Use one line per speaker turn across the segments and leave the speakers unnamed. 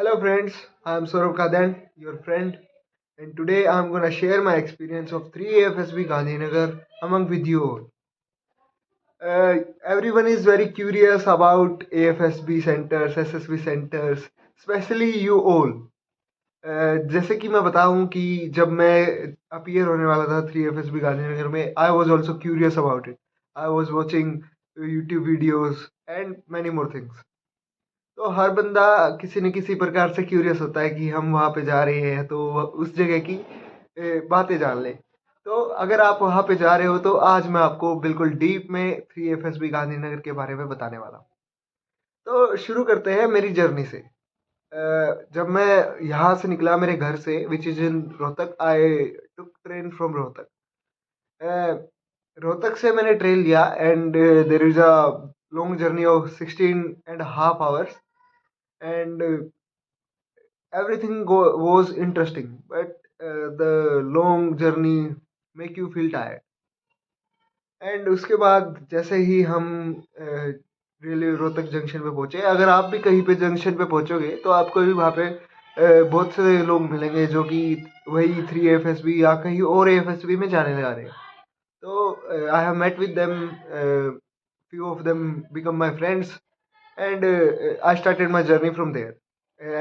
Hello friends, I am Saurabh Kadan, your friend, and today I am going to share my experience of 3AFSB Gandhinagar among with you all. Everyone is very curious about AFSB centers, SSB centers, especially you all. जैसे कि मैं बताऊं कि जब मैं appear होने वाला था 3FSB गांधीनगर में, I was also curious about it. I was watching YouTube videos and many more things. तो हर बंदा किसी न किसी प्रकार से क्यूरियस होता है कि हम वहाँ पे जा रहे हैं तो उस जगह की बातें जान लें. तो अगर आप वहाँ पे जा रहे हो तो आज मैं आपको बिल्कुल डीप में 3FSB गांधीनगर के बारे में बताने वाला हूँ. तो शुरू करते हैं मेरी जर्नी से. जब मैं यहाँ से निकला मेरे घर से which is in Rohtak, I took train from Rohtak. Rohtak से मैंने ट्रेन लिया and there is a long journey of 16.5 hours. And everything was interesting, but the long journey make you feel tired. And उसके बाद जैसे ही हम रेलवे रोहतक जंक्शन पे पहुंचे, अगर आप भी कहीं पे जंक्शन पे पहुंचोगे तो आपको भी वहाँ पे बहुत से लोग मिलेंगे जो कि वही 3FSB या कहीं और AFSB में जाने लगा रहे हैं. तो I have met with them, few of them become my friends, and I started my journey from there.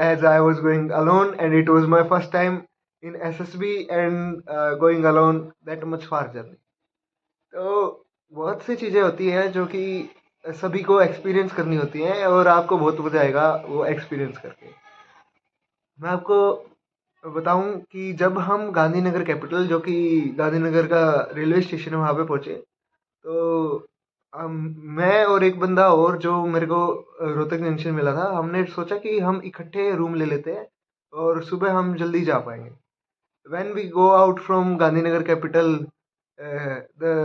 As I was going alone, and it was my first time in SSB and going alone that much far journey. तो बहुत सी चीज़ें होती हैं जो कि सभी को experience करनी होती हैं और आपको बहुत मजा आएगा वो एक्सपीरियंस करके. मैं आपको बताऊं कि जब हम गांधीनगर कैपिटल, जो कि गांधीनगर का रेलवे स्टेशन है, वहाँ पे पहुंचे तो हम मैं और एक बंदा और जो मेरे को रोहतक जंक्शन मिला था, हमने सोचा कि हम इकट्ठे रूम ले लेते हैं और सुबह हम जल्दी जा पाएंगे. When we go out from Gandhinagar capital, the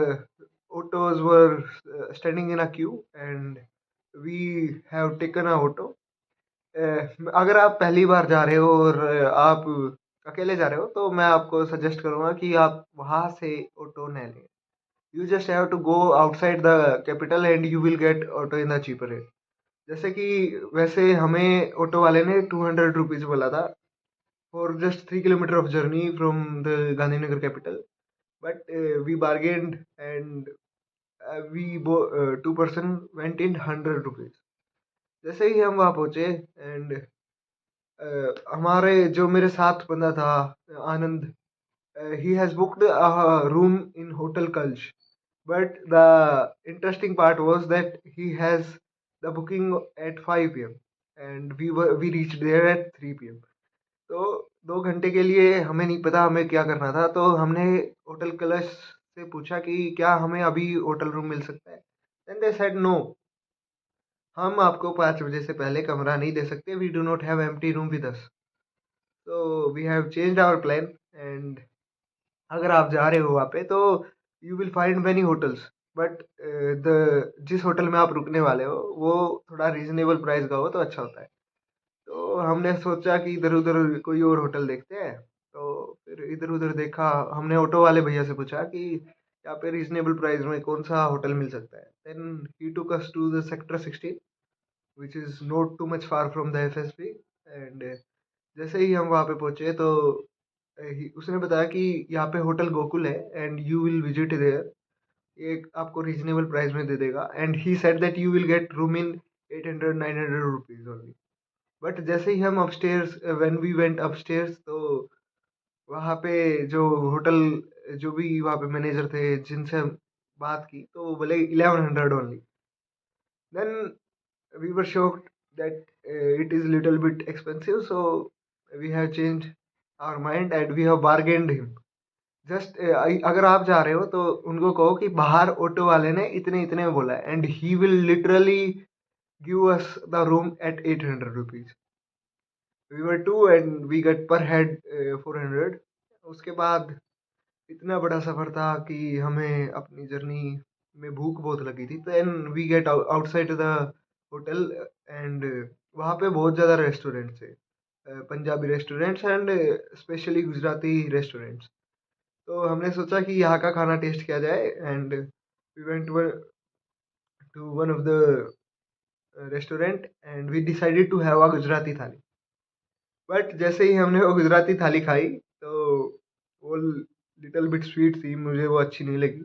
autos were standing in a queue, and we have taken a auto. अगर आप पहली बार जा रहे हो और आप अकेले जा रहे हो तो मैं आपको सजेस्ट करूंगा कि आप वहां से ऑटो न लें. You just have to go outside the capital and you will get auto in the cheaper rate. जैसे कि वैसे हमें ऑटो वाले ने 200 रुपीज़ बोला था for just 3 kilometer of journey from the Gandhinagar capital. But we bargained, and two-person went in 100 rupees. जैसे ही हम वहाँ पहुँचे एंड हमारे जो मेरे साथ बंदा था, आनंद, he has booked a room in Hotel Kalsh. But the interesting part was that he has the booking at 5 p.m. and we reached there at 3 p.m. तो 2 घंटे के लिए हमें नहीं पता हमें क्या करना था, तो हमने होटल कलश से पूछा कि क्या हमें अभी होटल रूम मिल सकता है. देन दे सेड नो, हम आपको 5 बजे से पहले कमरा नहीं दे सकते. We do not have empty room with us. तो we have changed our plan. And अगर आप जा रहे हो वहाँ पे तो you will find many hotels, but the जिस होटल में आप रुकने वाले हो वो थोड़ा रीजनेबल प्राइस का हो तो अच्छा होता है. तो हमने सोचा कि इधर उधर कोई और होटल देखते हैं. तो फिर इधर उधर देखा, हमने ऑटो वाले भैया से पूछा कि यहाँ पे रीजनेबल प्राइस में कौन सा होटल मिल सकता है. Then he took us to the sector 16, which is not too much far from the FSB. And जैसे ही हम वहाँ पे पहुँचे तो उसने बताया कि यहाँ पे होटल गोकुल है and you will visit there. एक आपको रीजनेबल प्राइस में दे देगा. And he said that you will get room in 800-900 rupees only. But जैसे ही हम upstairs, when we went upstairs, तो वहाँ पे जो होटल, जो भी वहाँ पे मैनेजर थे जिनसे हम बात की, तो वो बोले 1100 only. Then we were shocked that it is little bit expensive. So we have change our mind and we have bargained him. Just अगर आप जा रहे हो तो उनको कहो कि बाहर ऑटो वाले ने इतने इतने में बोला है and he will literally give us the room at 800 rupees. We were two and we get per head 400. उसके बाद इतना बड़ा सफ़र था कि हमें अपनी जर्नी में भूख बहुत लगी थी. Then we get outside the hotel and वहाँ पे बहुत ज़्यादा रेस्टोरेंट्स थे, Punjabi restaurants and specially Gujarati restaurants. तो हमने सोचा कि यहाँ का खाना टेस्ट किया जाए and we went to one of the restaurant and we decided to have a Gujarati thali. But जैसे ही हमने वो गुजराती थाली खाई तो वो लिटिल बिट स्वीट थी, मुझे वो अच्छी नहीं लगी।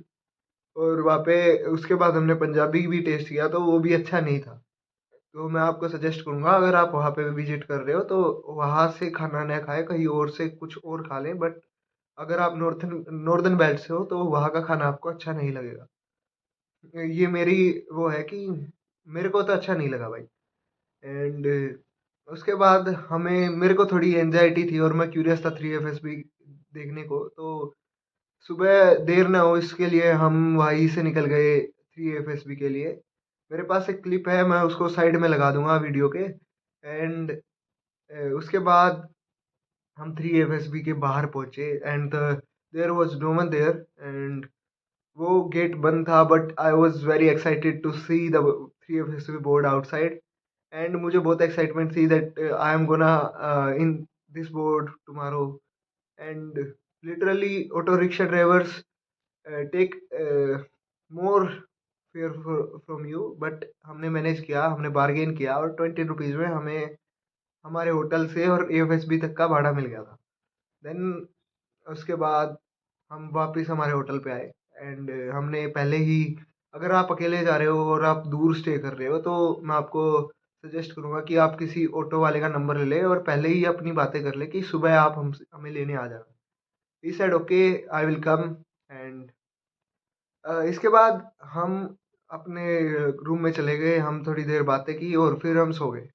और वहाँ पे उसके बाद हमने पंजाबी भी टेस्ट किया तो वो भी अच्छा नहीं था। तो मैं आपको सजेस्ट करूँगा, अगर आप वहाँ पे विजिट कर रहे हो तो वहाँ से खाना ना खाएं, कहीं और से कुछ और खा लें। बट अगर आप नॉर्दर्न बेल्ट से हो तो वहाँ का खाना आपको अच्छा नहीं लगेगा। ये मेरी वो है कि मेरे को तो अच्छा नहीं लगा भाई। एंड उसके बाद हमें मेरे को थोड़ी एंजाइटी थी और मैं क्यूरियस था 3FSB देखने को। तो सुबह देर ना हो इसके लिए हम वहीं से निकल गए 3FSB के लिए। मेरे पास एक क्लिप है, मैं उसको साइड में लगा दूंगा वीडियो के। एंड उसके बाद हम 3FSB के बाहर पहुंचे and there was no one there. And वो गेट बंद था but I was very excited to see the 3FSB board outside. And मुझे बहुत एक्साइटमेंट थी that I am gonna in this board tomorrow. And literally auto rickshaw drivers take more fare from you, but हमने manage किया, हमने bargain किया और 20 rupees में हमें हमारे होटल से और AFSB तक का भाड़ा मिल गया था। देन उसके बाद हम वापस हमारे होटल पे आए। एंड हमने पहले ही, अगर आप अकेले जा रहे हो और आप दूर स्टे कर रहे हो तो मैं आपको सजेस्ट करूँगा कि आप किसी ऑटो वाले का नंबर ले लें और पहले ही अपनी बातें कर लें कि सुबह आप हमें लेने आ जाना। He said okay, I will come. And इसके बाद हम अपने रूम में चले गए, हम थोड़ी देर बातें की और फिर हम सो गए।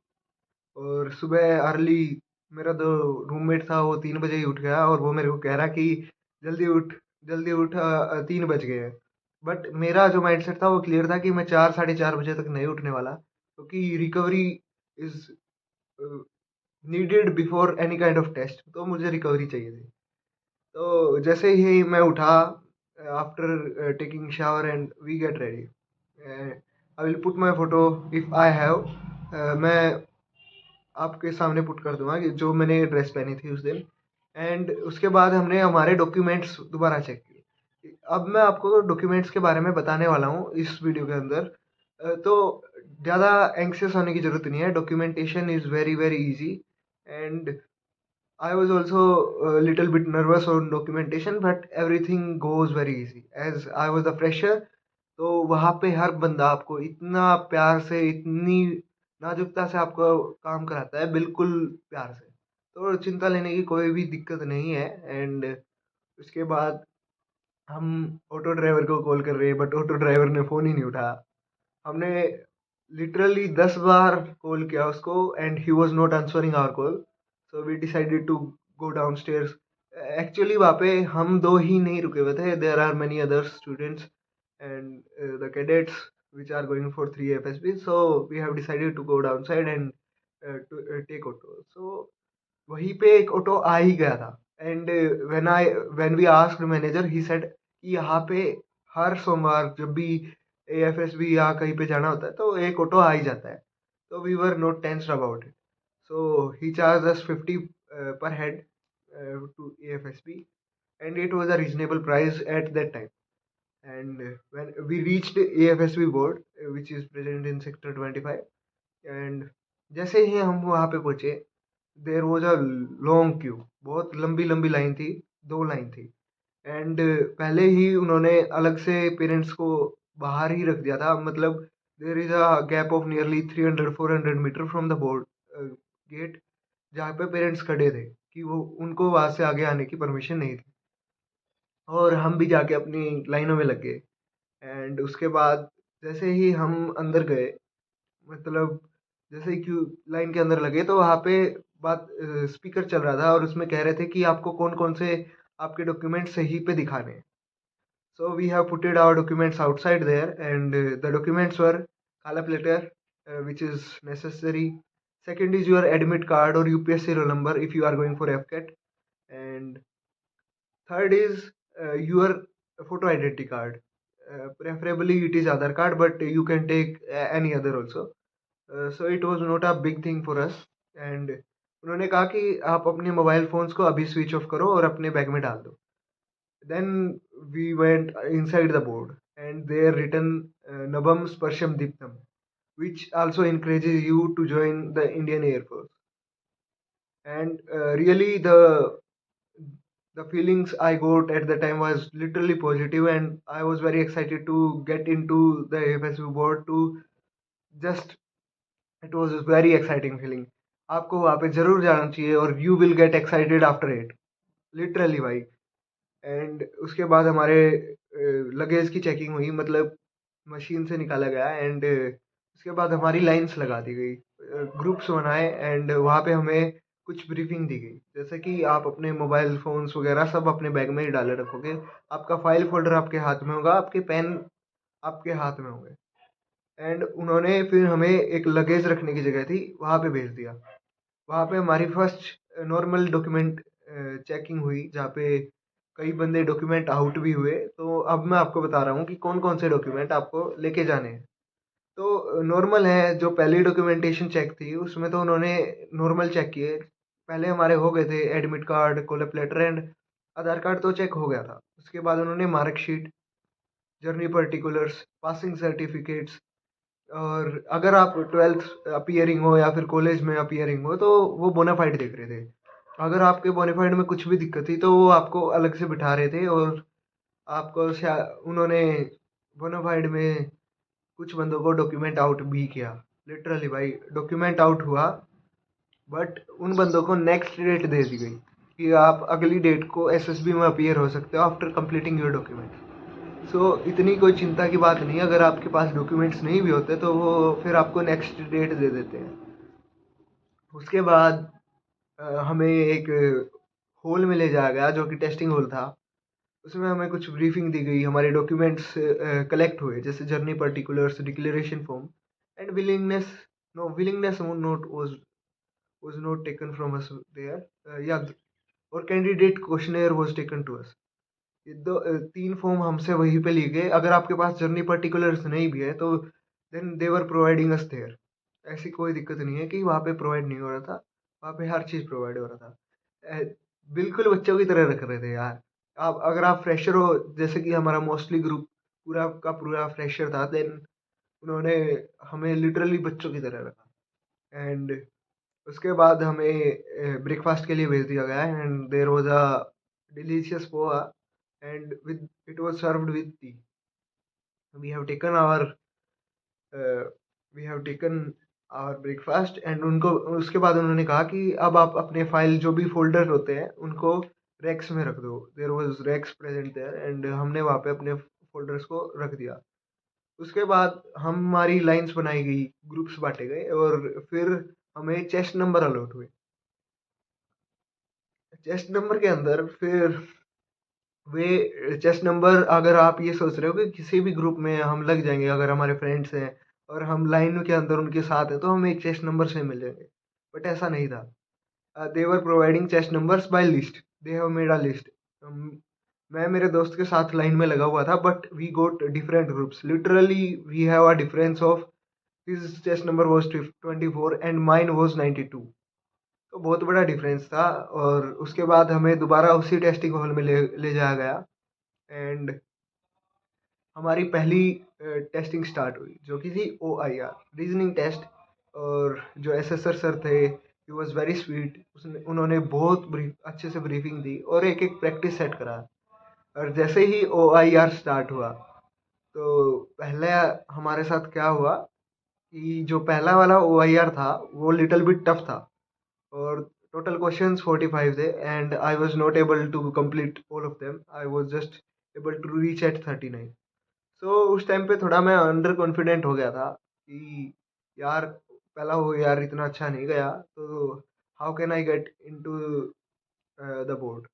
और सुबह अर्ली मेरा जो रूममेट था वो 3 बजे ही उठ गया और वो मेरे को कह रहा कि जल्दी उठ, जल्दी उठ, 3 बज गए हैं। बट मेरा जो माइंडसेट था वो क्लियर था कि मैं 4 साढ़े 4 बजे तक नहीं उठने वाला, क्योंकि recovery is needed before any kind of test, तो मुझे रिकवरी चाहिए थी। तो जैसे ही मैं उठा, after taking shower and we get ready, I will put my photo if I have, मैं आपके सामने पुट कर दूंगा कि जो मैंने ड्रेस पहनी थी उस दिन। एंड उसके बाद हमने हमारे डॉक्यूमेंट्स दोबारा चेक किए। अब मैं आपको डॉक्यूमेंट्स के बारे में बताने वाला हूँ इस वीडियो के अंदर। तो ज़्यादा एंक्सियस होने की ज़रूरत नहीं है, documentation is very very easy. And I was also a little bit nervous on documentation, but everything goes very easy. As I was a fresher, तो वहाँ पे हर बंदा आपको इतना प्यार से, इतनी नाजुकता से आपको काम कराता है, बिल्कुल प्यार से। तो चिंता लेने की कोई भी दिक्कत नहीं है। एंड उसके बाद हम ऑटो ड्राइवर को कॉल कर रहे हैं बट ऑटो ड्राइवर ने फ़ोन ही नहीं उठाया। हमने लिटरली 10 बार कॉल किया उसको and he was not answering our call. So we decided to go downstairs. Actually वहाँ पे हम दो ही नहीं रुके हुए थे, there are many other students and the cadets which are going for 3FSB, so we have decided to go downside and to take auto. So वहीं पे एक ऑटो आ ही गया था। And when we asked manager, he said कि यहाँ पे हर सोमवार जब भी AFSB या कहीं पे जाना होता है तो एक ऑटो आ ही जाता है। तो we were not tensed about it. So he charge us 50 पर head to AFSB, and it was a reasonable price at that time. And when we reached AFSB board, which is present in sector 25, and जैसे ही हम वहाँ पे पहुँचे, there was a long queue, बहुत लंबी लंबी लाइन थी, 2 लाइन थी। एंड पहले ही उन्होंने अलग से पेरेंट्स को बाहर ही रख दिया था, मतलब there is a gap of nearly 300-400 metre from the board gate, जहाँ पे पेरेंट्स खड़े थे कि वो उनको वहाँ से आगे आने की परमिशन नहीं थी। और हम भी जाके अपनी लाइनों में लग गए। एंड उसके बाद जैसे ही हम अंदर गए, मतलब जैसे ही क्यू लाइन के अंदर लगे तो वहाँ पे बात स्पीकर चल रहा था और उसमें कह रहे थे कि आपको कौन-कौन से आपके डॉक्यूमेंट सही पे दिखाने हैं। So we have putted our documents outside there, and the documents were Kalap letter, which is necessary. Second is your admit card or UPSC roll number if you are going for FCAT. And third is your photo identity card. Preferably it is Aadhaar card, but you can take any other also. So it was not a big thing for us. And उन्होंने कहा कि आप अपने mobile phones को अभी switch off करो और अपने बैग में डाल दो। Then we went inside the board, and there written Nabam Sparsham Diptam, which also encourages you to join the Indian Air Force. and really the feelings I got at the time was literally positive, and I was very excited to get into the AFSU board to just it was a very exciting feeling. आपको वहाँ पे जरूर जाना चाहिए और you will get excited after it, literally भाई। And उसके बाद हमारे लगेज की चेकिंग हुई, मतलब मशीन से निकाला गया, एंड उसके बाद हमारी लाइंस लगा दी गई, ग्रुप्स बनाए, एंड वहाँ पे हमें कुछ ब्रीफिंग दी गई, जैसे कि आप अपने मोबाइल फोन्स वगैरह सब अपने बैग में ही डाले रखोगे, आपका फाइल फोल्डर आपके हाथ में होगा, आपके पेन आपके हाथ में होंगे। एंड उन्होंने फिर हमें एक लगेज रखने की जगह थी वहाँ पे भेज दिया। वहाँ पे हमारी फर्स्ट नॉर्मल डॉक्यूमेंट चेकिंग हुई, जहाँ पे कई बंदे डॉक्यूमेंट आउट भी हुए। तो अब मैं आपको बता रहा हूँ कि कौन कौन से डॉक्यूमेंट आपको लेके जाने हैं। तो नॉर्मल है, जो पहली डॉक्यूमेंटेशन चेक थी उसमें तो उन्होंने नॉर्मल चेक किए। पहले हमारे हो गए थे admit card, call up letter and Aadhaar card, तो चेक हो गया था। उसके बाद उन्होंने marksheet, journey particulars, passing certificates, और अगर आप 12th अपीयरिंग हो या फिर कॉलेज में अपीयरिंग हो तो वो बोनाफाइड देख रहे थे। अगर आपके बोनाफाइड में कुछ भी दिक्कत थी तो वो आपको अलग से बिठा रहे थे, और आपको उन्होंने बोनाफाइड में कुछ बंदों को डॉक्यूमेंट आउट भी किया। लिटरली भाई डॉक्यूमेंट आउट हुआ, बट उन बंदों को नेक्स्ट डेट दे दी गई कि आप अगली डेट को एसएसबी में अपीयर हो सकते हो आफ्टर कंप्लीटिंग योर डॉक्यूमेंट। सो इतनी कोई चिंता की बात नहीं है, अगर आपके पास डॉक्यूमेंट्स नहीं भी होते तो वो फिर आपको नेक्स्ट डेट दे देते हैं। उसके बाद हमें एक हॉल में ले जाया गया जो कि टेस्टिंग हॉल था। उसमें हमें कुछ ब्रीफिंग दी गई, हमारे डॉक्यूमेंट्स कलेक्ट हुए, जैसे journey particulars, declaration form and willingness. No willingness note was not taken from us there, या और candidate questionnaire was taken to us। ये दो तीन फॉर्म हमसे वहीं पे लिए गए। अगर आपके पास जर्नी पर्टिकुलर्स नहीं भी है तो then they were providing us there. ऐसी कोई दिक्कत नहीं है कि वहाँ पे प्रोवाइड नहीं हो रहा था, वहाँ पे हर चीज़ प्रोवाइड हो रहा था। बिल्कुल बच्चों की तरह रख रहे थे यार। आप अगर आप फ्रेशर हो, जैसे कि हमारा मोस्टली ग्रुप पूरा का पूरा फ्रेशर था, देन उन्होंने हमें लिटरली बच्चों की तरह रखा। एंड उसके बाद हमें ब्रेकफास्ट के लिए भेज दिया गया, and there was a delicious poha and with it was served with tea. We have taken our we have taken our breakfast, and उनको उसके बाद उन्होंने कहा कि अब आप अपने फाइल जो भी फोल्डर होते हैं उनको रैक्स में रख दो। There was racks present there, and हमने वहाँ पे अपने फोल्डर्स को रख दिया। उसके बाद हमारी लाइंस बनाई गई, ग्रुप्स बांटे गए, और फिर हमें चेस्ट नंबर अलॉट हुए। चेस्ट नंबर के अंदर फिर वे चेस्ट नंबर, अगर आप ये सोच रहे हो कि किसी भी ग्रुप में हम लग जाएंगे, अगर हमारे फ्रेंड्स हैं और हम लाइन के अंदर उनके साथ हैं तो हम एक चेस्ट नंबर से मिल जाएंगे, बट ऐसा नहीं था। They were providing chest numbers by list. They have made a list. मैं मेरे दोस्त के साथ लाइन में लगा हुआ था, but we got different groups. Literally we have a difference of his chest number was 24 and mine was 92। तो बहुत बड़ा डिफरेंस था। और उसके बाद हमें दोबारा उसी टेस्टिंग हॉल में ले जाया गया, एंड हमारी पहली टेस्टिंग स्टार्ट हुई, जो कि थी OIR रीजनिंग टेस्ट। और जो एसेसर सर थे, ही वॉज वेरी स्वीट। उसने उन्होंने बहुत अच्छे से ब्रीफिंग दी और एक एक प्रैक्टिस सेट करा। और जैसे ही OIR स्टार्ट हुआ तो पहले हमारे साथ क्या हुआ कि जो पहला वाला OIR था वो लिटिल बिट टफ था, और टोटल क्वेश्चंस 45 थे, and I was not able to complete all of them. I was just able to reach at 39। So उस टाइम पे थोड़ा मैं अंडर कॉन्फिडेंट हो गया था कि यार पहला हो यार इतना अच्छा नहीं गया, तो how can I get into the board.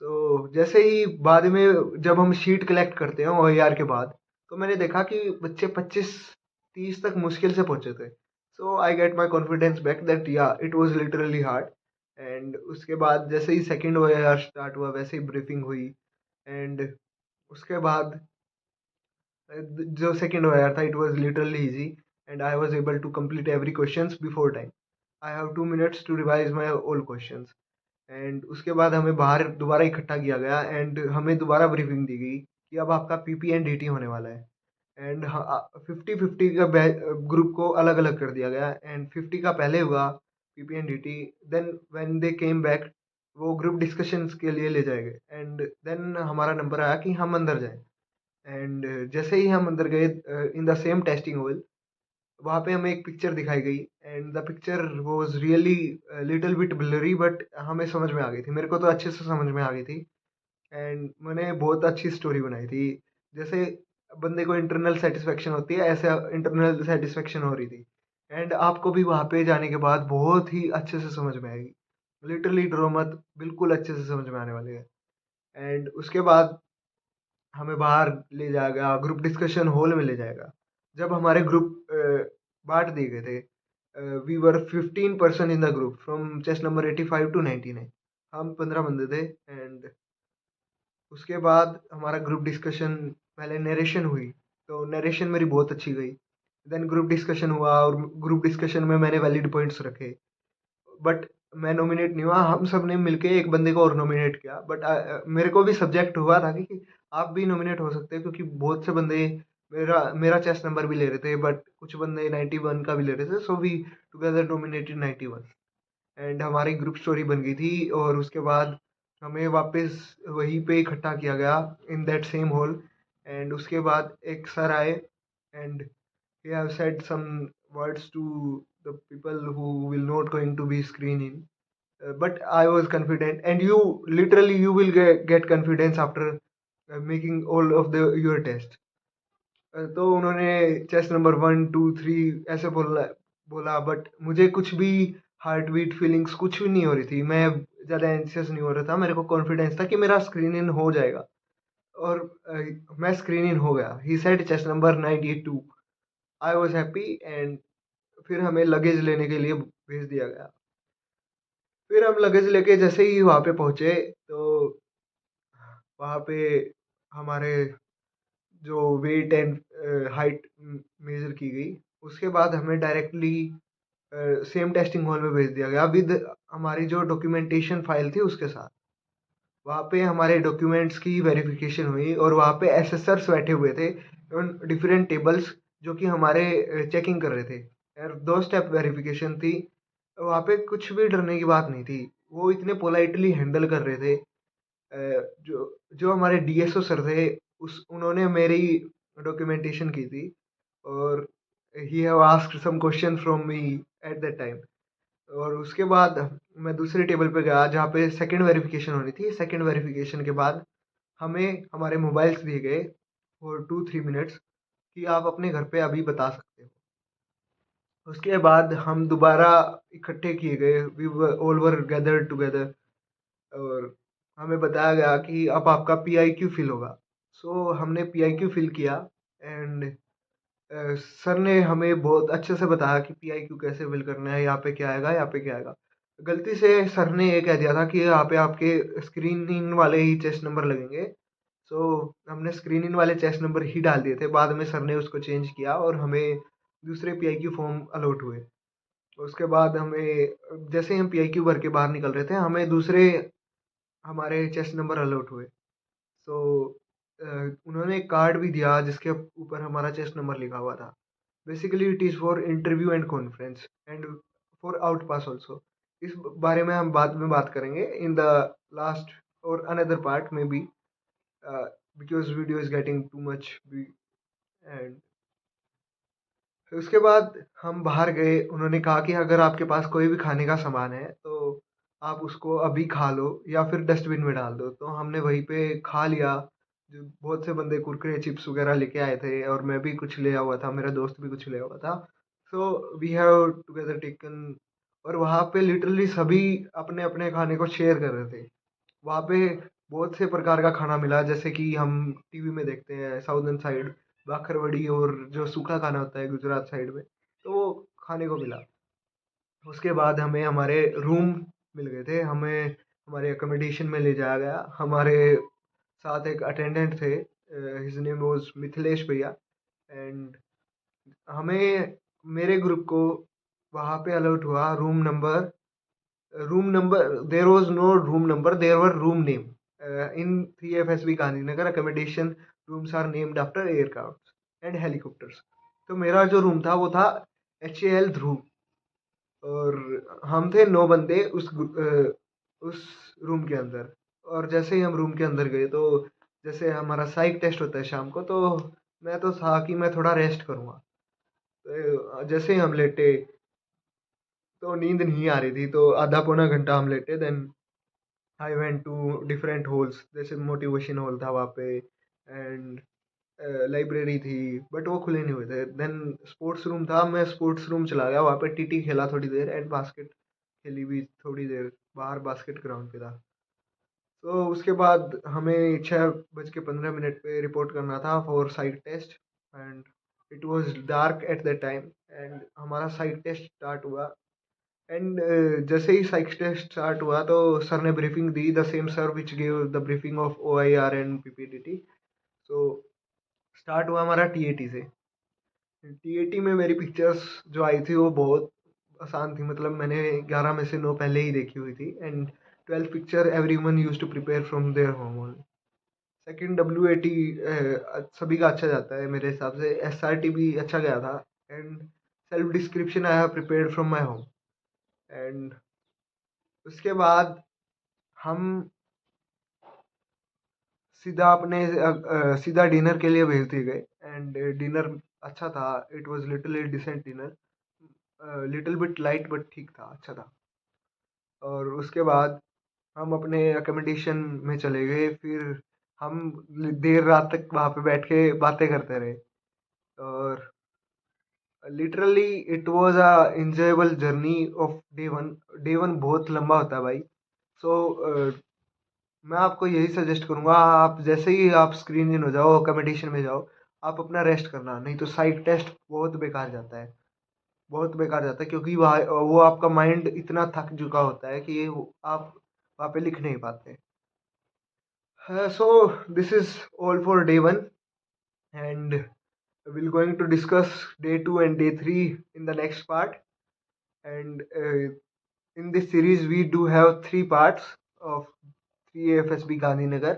So जैसे ही बाद में जब हम शीट कलेक्ट करते हैं OIR के बाद, तो मैंने देखा कि बच्चे 25-30 तक मुश्किल से पहुंचे थे। So I get my confidence back that yeah it was literally hard. And उसके बाद जैसे ही सेकेंड OIR स्टार्ट हुआ वैसे ही ब्रीफिंग हुई, एंड उसके बाद जो सेकंड OIR था, it was literally easy, and I was able to complete every questions before time. I have 2 minutes to revise my all questions. And उसके बाद हमें बाहर दोबारा इकट्ठा किया गया, एंड हमें दोबारा ब्रीफिंग दी गई कि अब आपका PP एंड DT होने वाला है। एंड 50-50 का ग्रुप को अलग अलग कर दिया गया, एंड 50 का पहले हुआ PPNDT। Then when they came back, वो ग्रुप डिस्कशंस के लिए ले जाए गए, एंड देन हमारा नंबर आया कि हम अंदर जाएँ। एंड जैसे ही हम अंदर गए in the same testing hall, वहाँ पे हमें एक पिक्चर दिखाई गई, and the picture was really little bit blurry, but हमें समझ में आ गई थी। मेरे को तो अच्छे से समझ में आ गई थी, एंड मैंने बहुत अच्छी स्टोरी बनाई थी। जैसे बंदे को इंटरनल सेटिस्फेक्शन होती है, ऐसे इंटरनल सेटिस्फेक्शन हो रही थी। एंड आपको भी वहाँ पे जाने के बाद बहुत ही अच्छे से समझ में आएगी। लिटरली डरो मत, बिल्कुल अच्छे से समझ में आने वाली है। एंड उसके बाद हमें बाहर ले जाएगा, ग्रुप डिस्कशन हॉल में ले जाएगा। जब हमारे ग्रुप बाँट दिए गए थे, we were 15 person in the group from chest number 85 to 99। हम 15 बंदे थे, एंड उसके बाद हमारा ग्रुप डिस्कशन, पहले नरेशन हुई, तो नरेशन मेरी बहुत अच्छी गई। देन ग्रुप डिस्कशन हुआ, और ग्रुप डिस्कशन में मैंने वैलिड पॉइंट्स रखे, बट मैं नॉमिनेट नहीं हुआ। हम सब ने मिलके एक बंदे को और नॉमिनेट किया, बट मेरे को भी सब्जेक्ट हुआ था कि आप भी नॉमिनेट हो सकते हैं, क्योंकि बहुत से बंदे मेरा मेरा चेस नंबर भी ले रहे थे, बट कुछ बंदे 91 का भी ले रहे थे, so we together nominated 91, and हमारी ग्रुप स्टोरी बन गई थी। और उसके बाद हमें वापस वहीं पे इकट्ठा किया गया in that same hall. And उसके बाद एक सर आए, and he have said some words to the people who will not going to be screened in. But I was confident, and you literally you will get confidence after making all of the your test. तो उन्होंने chest number 1 2 3 ऐसे बोला, but मुझे कुछ भी heart beat feelings कुछ भी नहीं हो रही थी। मैं ज़्यादा एंशियस नहीं हो रहा था, मेरे को कॉन्फिडेंस था कि मेरा स्क्रीन इन हो जाएगा, और मैं स्क्रीन इन हो गया। He said chest number 92। I was happy, and फिर हमें लगेज लेने के लिए भेज दिया गया। फिर हम लगेज लेके जैसे ही वहाँ पे पहुँचे, तो वहाँ पे हमारे जो वेट एंड हाइट मेजर की गई। उसके बाद हमें डायरेक्टली सेम टेस्टिंग हॉल में भेज दिया गया विद हमारी जो डॉक्यूमेंटेशन फाइल थी उसके साथ। वहाँ पे हमारे डॉक्यूमेंट्स की वेरिफिकेशन हुई, और वहाँ पे एसेसर्स बैठे हुए थे ऑन डिफरेंट टेबल्स, जो कि हमारे चेकिंग कर रहे थे। और 2 स्टेप वेरिफिकेशन थी। वहाँ पे कुछ भी डरने की बात नहीं थी। वो इतने पोलाइटली हैंडल कर रहे थे। जो जो हमारे डीएसओ सर थे, उस उन्होंने मेरी डॉक्यूमेंटेशन की थी, और he have asked some question from me at that time. और उसके बाद मैं दूसरे टेबल पे गया जहाँ पे सेकंड वेरिफिकेशन होनी थी। सेकंड वेरिफिकेशन के बाद हमें हमारे मोबाइल्स दिए गए फॉर 2 3 मिनट्स, कि आप अपने घर पे अभी बता सकते हो। उसके बाद हम दोबारा इकट्ठे किए गए, we all were gathered together, और हमें बताया गया कि अब आपका पीआईक्यू फिल होगा। सो हमने पीआईक्यू फिल किया, एंड सर ने हमें बहुत अच्छे से बताया कि पीआईक्यू कैसे फिल करना है, यहाँ पे क्या आएगा, यहाँ पे क्या आएगा। गलती से सर ने ये कह दिया था कि यहाँ पे आपके स्क्रीन इन वाले ही चेस्ट नंबर लगेंगे। सो हमने स्क्रीन इन वाले चेस्ट नंबर ही डाल दिए थे। बाद में सर ने उसको चेंज किया, और हमें दूसरे पीआईक्यू फॉर्म अलॉट हुए। उसके बाद हमें जैसे ही हम पीआईक्यू भर के बाहर निकल रहे थे, हमें दूसरे हमारे चेस्ट नंबर अलॉट हुए। सो उन्होंने एक कार्ड भी दिया जिसके ऊपर हमारा चेस्ट नंबर लिखा हुआ था। Basically it is for interview and conference, and for out pass also. इस बारे में हम बाद में बात करेंगे इन द लास्ट और अनदर पार्ट में बी, because video is getting too much बी। एंड उसके बाद हम बाहर गए। उन्होंने कहा कि अगर आपके पास कोई भी खाने का सामान है तो आप उसको अभी खा लो, या फिर डस्टबिन में डाल दो। तो हमने वहीं पे खा लिया। जो बहुत से बंदे कुरकुरे चिप्स वगैरह लेके आए थे, और मैं भी कुछ ले हुआ था, मेरा दोस्त भी कुछ ले हुआ था। So we have together taken. और वहाँ पे लिटरली सभी अपने अपने खाने को शेयर कर रहे थे। वहाँ पे बहुत से प्रकार का खाना मिला, जैसे कि हम टीवी में देखते हैं साउदर्न साइड बाखरवड़ी, और जो सूखा खाना होता है गुजरात साइड में, तो वो खाने को मिला। उसके बाद हमें हमारे रूम मिल गए थे। हमें हमारे अकोमोडेशन में ले जाया गया। हमारे साथ एक अटेंडेंट थे, हिज नेम वाज मिथिलेश भैया। एंड हमें मेरे ग्रुप को वहाँ पे अलॉट हुआ room number there was no room number, there were room name in 3FSB Gandhinagar. Accommodation rooms are named after aircraft and helicopters. तो मेरा जो रूम था वो था HAL ध्रुव। और हम थे 9 बंदे उस रूम के अंदर। और जैसे ही हम रूम के अंदर गए तो जैसे हमारा साइक टेस्ट होता है शाम को, तो मैं तो था कि मैं थोड़ा रेस्ट करूँगा। तो जैसे ही हम लेटे तो नींद नहीं आ रही थी, तो आधा पौना घंटा हम लेटे। Then I went to different halls, जैसे मोटिवेशन हॉल था वहाँ पे, एंड लाइब्रेरी थी, बट वो खुले नहीं हुए थे। देन स्पोर्ट्स रूम था, मैं स्पोर्ट्स रूम चला गया, वहाँ पे टीटी खेला थोड़ी देर, एंड बास्केट खेली भी थोड़ी देर, बाहर बास्केट ग्राउंड पे था। तो उसके बाद हमें 6:15 पे रिपोर्ट करना था for site test, and it was dark at the time. And हमारा साइट टेस्ट स्टार्ट हुआ। एंड जैसे ही साइट टेस्ट स्टार्ट हुआ तो सर ने ब्रीफिंग दी, the same sir which give the briefing of OIR and PPTT। So start हुआ हमारा TAT से। TAT में मेरी पिक्चर्स जो आई थी वो बहुत आसान थी, मतलब मैंने 11 में से 9 पहले ही देखी हुई थी। And 12th picture everyone used to prepare from their home only. Second WAT सभी का अच्छा जाता है मेरे हिसाब से, SRT भी अच्छा गया था। And self description I have prepared from my home. And उसके बाद हम सीधा डिनर के लिए भेज दिए गए। एंड डिनर अच्छा था, it was little decent dinner, little bit light but ठीक था, अच्छा था। और उसके बाद हम अपने अकोमोडेशन में चले गए। फिर हम देर रात तक वहाँ पे बैठ के बातें करते रहे। और literally it was a enjoyable journey of day 1। Day 1 बहुत लंबा होता है भाई। सो मैं आपको यही सजेस्ट करूँगा, आप जैसे ही आप स्क्रीन इन हो जाओ, अकोमोडेशन में जाओ, आप अपना रेस्ट करना, नहीं तो साइट टेस्ट बहुत बेकार जाता है। बहुत बेकार जाता है, क्योंकि वहाँ वो आपका माइंड इतना थक चुका होता है कि आप वहाँ पे लिख नहीं पाते। So this is all for day 1, and we'll going to discuss day 2 and day 3 in the next part. And in this series we do have 3 parts of 3 AFSB Gandhinagar.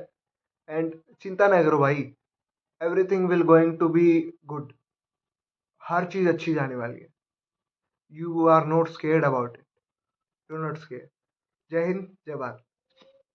And चिंता ना करो भाई, everything will going to be good. हर चीज अच्छी जाने वाली है। You are not scared about it, do not scare. Jai Hind, जय भारत।